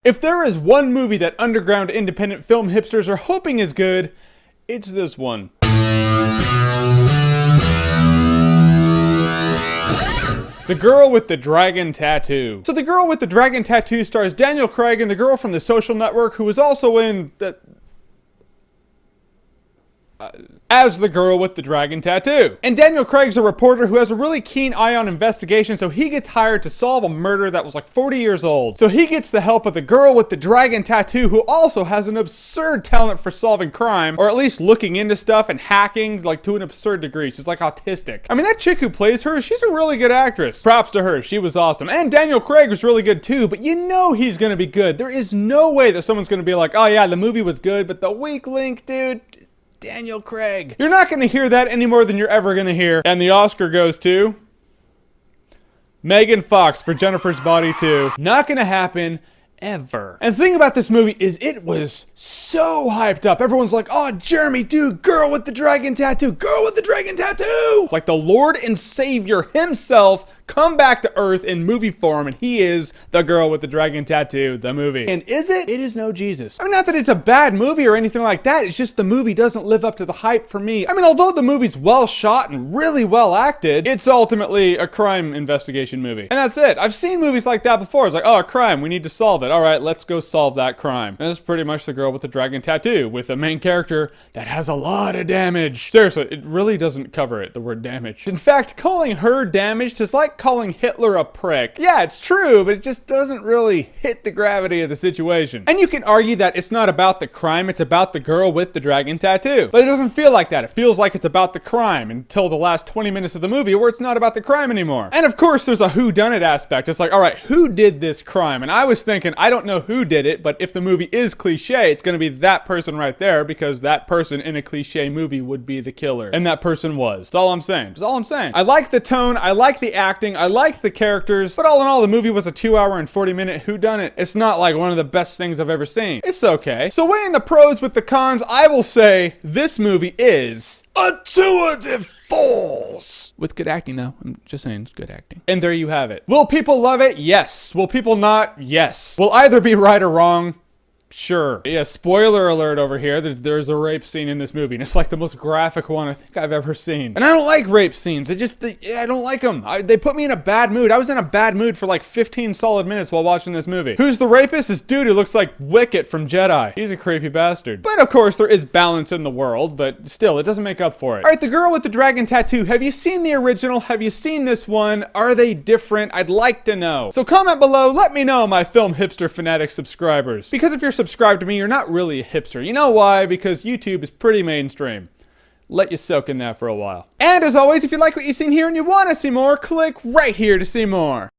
If there is one movie that underground independent film hipsters are hoping is good, it's this one. The Girl with the Dragon Tattoo. So The Girl with the Dragon Tattoo stars Daniel Craig and the girl from The Social Network who was also in as the girl with the dragon tattoo. And Daniel Craig's a reporter who has a really keen eye on investigation, so he gets hired to solve a murder that was like 40 years old. So he gets the help of the girl with the dragon tattoo, who also has an absurd talent for solving crime, or at least looking into stuff and hacking, like to an absurd degree. She's like autistic. I mean, that chick who plays her, she's a really good actress. Props to her, she was awesome. And Daniel Craig was really good too, but you know he's gonna be good. There is no way that someone's gonna be like, oh yeah, the movie was good, but the weak link, dude, Daniel Craig. You're not going to hear that any more than you're ever going to hear. And the Oscar goes to Megan Fox for Jennifer's Body 2. Not going to happen ever. And the thing about this movie is it was so hyped up. Everyone's like, oh, Jeremy, dude, girl with the dragon tattoo, girl with the dragon tattoo. Like the Lord and Savior himself come back to earth in movie form, and he is the girl with the dragon tattoo, the movie. And is it? It is no Jesus. I mean, not that it's a bad movie or anything like that. It's just the movie doesn't live up to the hype for me. I mean, although the movie's well shot and really well acted, it's ultimately a crime investigation movie. And that's it. I've seen movies like that before. It's like, oh, a crime, we need to solve it. All right, let's go solve that crime. And that's pretty much the girl with the dragon tattoo, with a main character that has a lot of damage. Seriously, it really doesn't cover it, the word damage. In fact, calling her damaged is like calling Hitler a prick. Yeah, it's true, but it just doesn't really hit the gravity of the situation. And you can argue that it's not about the crime, it's about the girl with the dragon tattoo. But it doesn't feel like that. It feels like it's about the crime until the last 20 minutes of the movie where it's not about the crime anymore. And of course, there's a whodunit aspect. It's like, all right, who did this crime? And I was thinking, I don't know who did it, but if the movie is cliche, it's going to be that person right there, because that person in a cliche movie would be the killer. And that person was. That's all I'm saying. That's all I'm saying. I like the tone, I like the acting, I like the characters, but all in all, the movie was a 2-hour and 40-minute whodunit. It's not like one of the best things I've ever seen. It's okay. So weighing the pros with the cons, I will say this movie is a tour de force. With good acting, though. I'm just saying, it's good acting. And there you have it. Will people love it? Yes. Will people not? Yes. Will either be right or wrong? Sure. Yeah, spoiler alert over here. There's a rape scene in this movie, and it's like the most graphic one I think I've ever seen. And I don't like rape scenes. I don't like them. They put me in a bad mood. I was in a bad mood for like 15 solid minutes while watching this movie. Who's the rapist? This dude who looks like Wicket from Jedi. He's a creepy bastard. But of course, there is balance in the world, but still, it doesn't make up for it. All right, the girl with the dragon tattoo. Have you seen the original? Have you seen this one? Are they different? I'd like to know. So comment below. Let me know, my film hipster fanatic subscribers. Because if you're subscribed to me, you're not really a hipster. You know why? Because YouTube is pretty mainstream. Let you soak in that for a while. And as always, if you like what you've seen here and you want to see more, click right here to see more.